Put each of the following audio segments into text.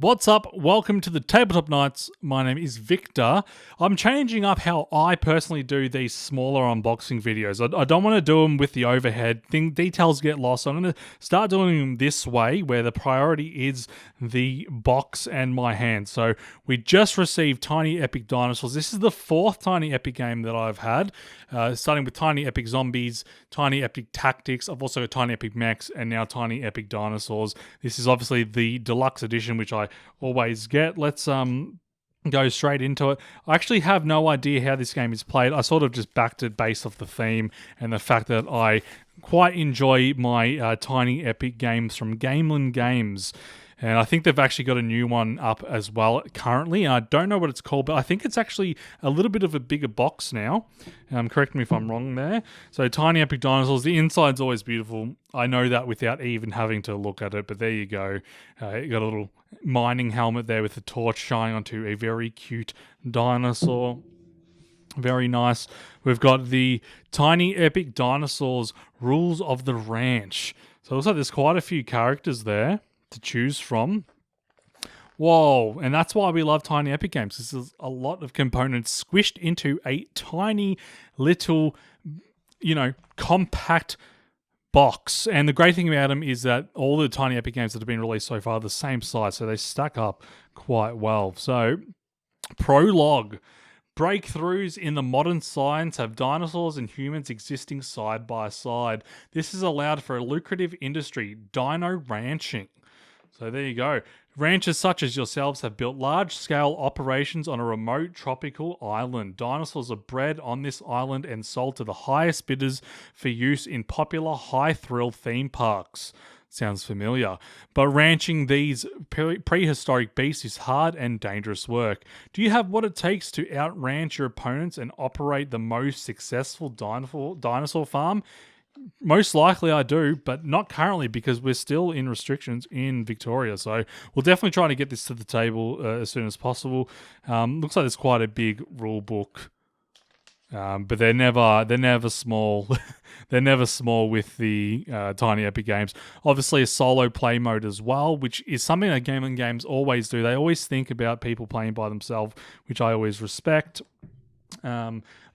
What's up? Welcome to the Tabletop Nights. My name is Victor. I'm changing up how I personally do these smaller unboxing videos. I don't want to do them with the overhead. Details get lost. I'm going to start doing them this way, where the priority is the box and my hand. So we just received Tiny Epic Dinosaurs. This is the fourth Tiny Epic game that I've had, starting with Tiny Epic Zombies, Tiny Epic Tactics. I've also got Tiny Epic Mechs and now Tiny Epic Dinosaurs. This is obviously the deluxe edition, which I always get. Let's go straight into it. I actually have no idea how this game is played. I sort of just backed it based off the theme and the fact that I quite enjoy my Tiny Epic games from Gamelyn Games. And I think they've actually got a new one up as well currently. And I don't know what it's called, but I think it's actually a little bit of a bigger box now. Correct me if I'm wrong there. So Tiny Epic Dinosaurs, the inside's always beautiful. I know that without even having to look at it, but there you go. You got a little mining helmet there with a torch shining onto a very cute dinosaur. Very nice. We've got the Tiny Epic Dinosaurs Rules of the Ranch. So it looks like there's quite a few characters there to choose from. Whoa, and that's why we love Tiny Epic Games. This is a lot of components squished into a tiny little, compact box. And the great thing about them is that all the Tiny Epic Games that have been released so far are the same size, so they stack up quite well. So, prologue. Breakthroughs in the modern science have dinosaurs and humans existing side by side. This has allowed for a lucrative industry, dino ranching. So there you go. Ranchers such as yourselves have built large-scale operations on a remote tropical island. Dinosaurs are bred on this island and sold to the highest bidders for use in popular high-thrill theme parks. Sounds familiar. But ranching these prehistoric beasts is hard and dangerous work. Do you have what it takes to outranch your opponents and operate the most successful dinosaur farm? Most likely I do, but not currently because we're still in restrictions in Victoria. So we'll definitely try to get this to the table as soon as possible. Looks like there's quite a big rule book, but they're never small. They're never small with the Tiny Epic Games. Obviously, a solo play mode as well, which is something that Gamelyn Games always do. They always think about people playing by themselves, which I always respect.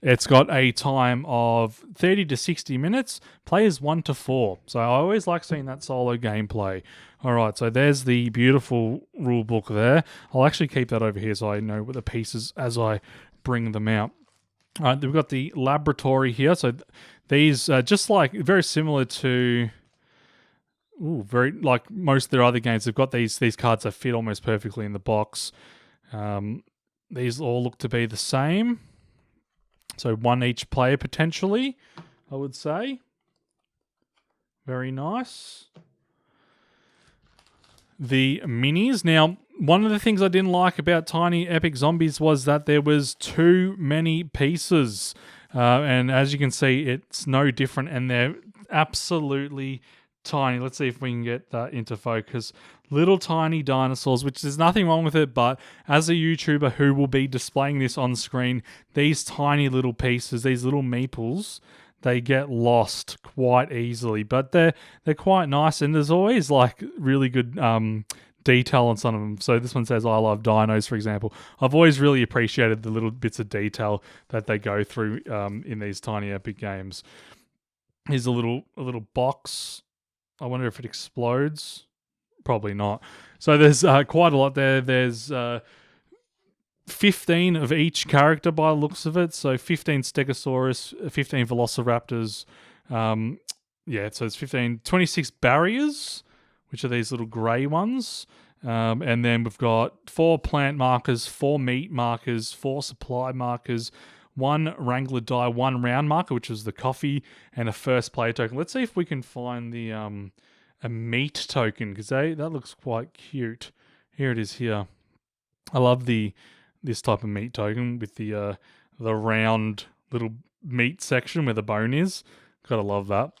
It's got a time of 30 to 60 minutes, players 1 to 4. So I always like seeing that solo gameplay. Alright, so there's the beautiful rule book there. I'll actually keep that over here so I know what the pieces as I bring them out. Alright, we've got the laboratory here. So these just like very similar to very like most of their other games, they've got these cards that fit almost perfectly in the box. These all look to be the same. So one each player potentially, I would say. Very nice. The minis. Now, one of the things I didn't like about Tiny Epic Zombies was that there was too many pieces. And as you can see, it's no different and they're absolutely tiny. Let's see if we can get that into focus. Little tiny dinosaurs, which there's nothing wrong with it, but as a YouTuber who will be displaying this on screen, these tiny little pieces, these little meeples, they get lost quite easily, but they're quite nice, and there's always like really good detail on some of them. So this one says I love dinos, for example. I've always really appreciated the little bits of detail that they go through in these Tiny Epic Games. Here's a little box. I wonder if it explodes. Probably not. So there's quite a lot there. There's 15 of each character by the looks of it. So 15 Stegosaurus, 15 Velociraptors. So it's 15. 26 barriers, which are these little grey ones. And then we've got 4 plant markers, 4 meat markers, 4 supply markers, 1 Wrangler die, 1 round marker, which is the coffee, and a first player token. Let's see if we can find the a meat token, because that looks quite cute. Here it is here. I love this type of meat token with the round little meat section where the bone is. Gotta love that.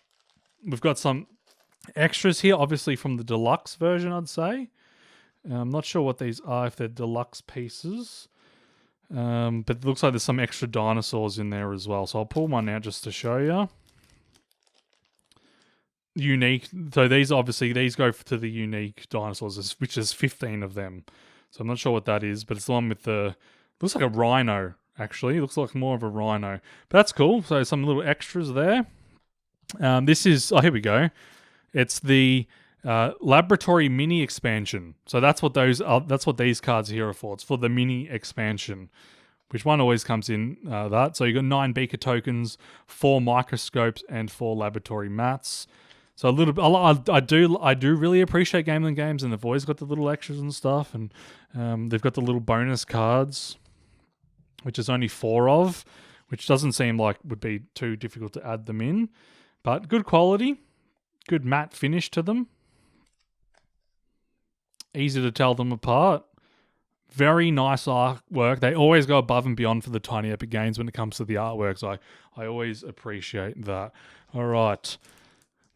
We've got some extras here, obviously from the deluxe version, I'd say. I'm not sure what these are, if they're deluxe pieces. But it looks like there's some extra dinosaurs in there as well. So I'll pull one out just to show you. unique. So these go to the unique dinosaurs, which is 15 of them. So I'm not sure what that is, but it's the one with looks like a rhino, actually. It looks like more of a rhino. But that's cool. So some little extras there. Here we go. It's the laboratory mini expansion. So that's what that's what these cards here are for. It's for the mini expansion, which one always comes in that. So you got 9 beaker tokens, 4 microscopes, and 4 laboratory mats. So I do really appreciate Gamelyn Games, and they've always got the little extras and stuff, and they've got the little bonus cards, which is only 4 of, which doesn't seem like would be too difficult to add them in, but good quality, good matte finish to them, easy to tell them apart. Very nice artwork. They always go above and beyond for the Tiny Epic Games when it comes to the artwork, so I always appreciate that. All right.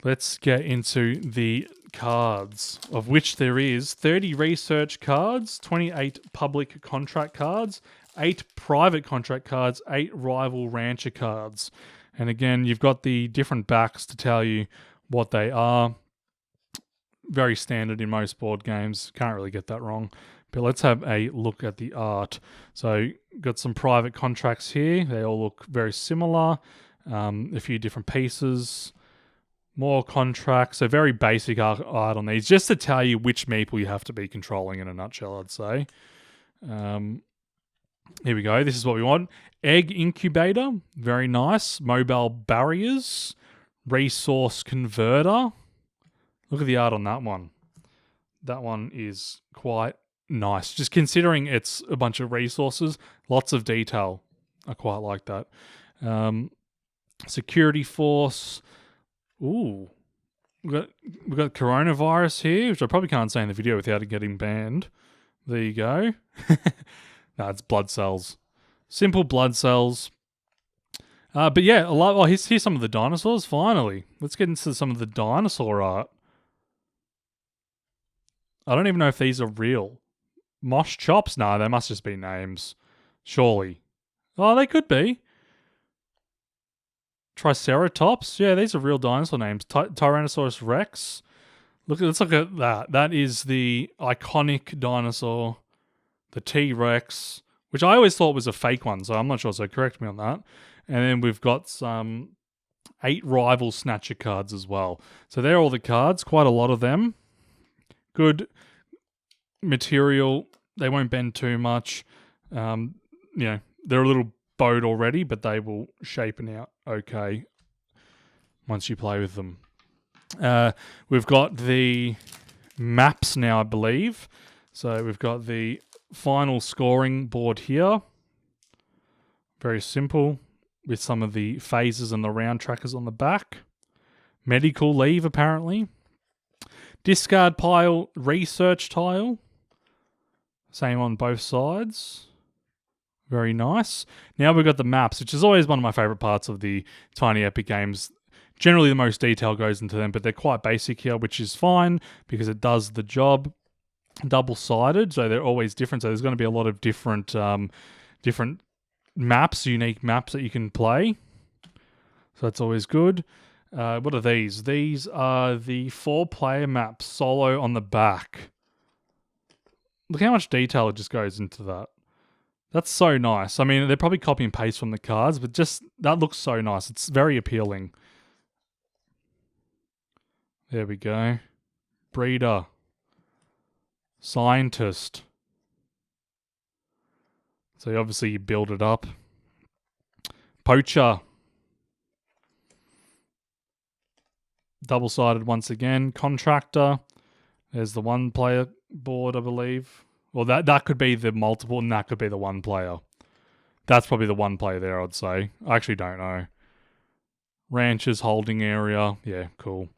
Let's get into the cards, of which there is 30 research cards, 28 public contract cards, 8 private contract cards, 8 rival rancher cards. And again, you've got the different backs to tell you what they are. Very standard in most board games. Can't really get that wrong. But let's have a look at the art. So got some private contracts here. They all look very similar. A few different pieces. More contracts, so very basic art on these, just to tell you which meeple you have to be controlling in a nutshell, I'd say. Here we go. This is what we want. Egg incubator, very nice. Mobile barriers, resource converter. Look at the art on that one. That one is quite nice. Just considering it's a bunch of resources, lots of detail. I quite like that. Security force. Ooh, we've got coronavirus here, which I probably can't say in the video without it getting banned. There you go. No, it's blood cells. Simple blood cells. But yeah, here's some of the dinosaurs, finally. Let's get into some of the dinosaur art. I don't even know if these are real. Mosh chops? No, they must just be names. Surely. Oh, they could be. Triceratops? Yeah, these are real dinosaur names. Tyrannosaurus Rex. Let's look at that. That is the iconic dinosaur. The T-Rex, which I always thought was a fake one, so I'm not sure, so correct me on that. And then we've got some 8 rival snatcher cards as well. So they're all the cards, quite a lot of them. Good material. They won't bend too much. They're a little bowed already, but they will shapen out okay once you play with them. We've got the maps now, I believe. So we've got the final scoring board here. Very simple, with some of the phases and the round trackers on the back. Medical leave, apparently. Discard pile, research tile. Same on both sides. Very nice. Now we've got the maps, which is always one of my favourite parts of the Tiny Epic Games. Generally, the most detail goes into them, but they're quite basic here, which is fine because it does the job. Double-sided, so they're always different. So there's going to be a lot of different maps, unique maps that you can play. So that's always good. What are these? These are the 4-player maps, solo on the back. Look how much detail just goes into that. That's so nice. I mean, they're probably copy and paste from the cards, but just that looks so nice. It's very appealing. There we go. Breeder. Scientist. So obviously you build it up. Poacher. Double-sided once again. Contractor. There's the 1-player board, I believe. Well, that could be the multiple, and that could be the 1 player. That's probably the 1 player there, I'd say. I actually don't know. Rancher's holding area. Yeah, cool.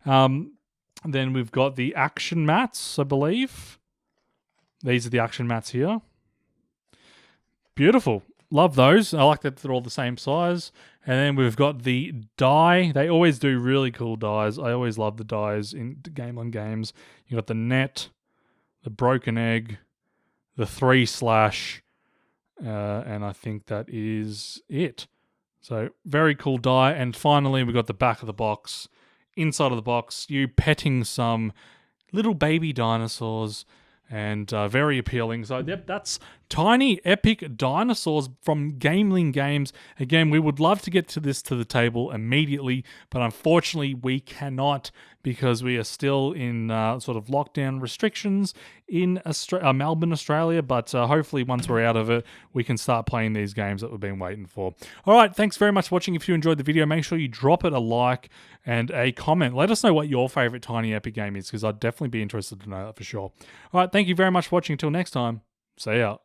Then we've got the action mats, I believe. These are the action mats here. Beautiful. Love those. I like that they're all the same size. And then we've got the die. They always do really cool dies. I always love the dies in Gamelyn Games. You got the net, the broken egg, the 3/, and I think that is it. So very cool die. And finally, we've got the back of the box inside of the box, you petting some little baby dinosaurs, and very appealing. So, yep, that's Tiny Epic Dinosaurs from Gamelyn Games. Again, we would love to get to the table immediately, but unfortunately we cannot because we are still in sort of lockdown restrictions in Melbourne, Australia. But hopefully once we're out of it, we can start playing these games that we've been waiting for. All right, thanks very much for watching. If you enjoyed the video, make sure you drop it a like and a comment. Let us know what your favorite Tiny Epic game is, because I'd definitely be interested to know that for sure. All right, thank you very much for watching. Until next time, see ya.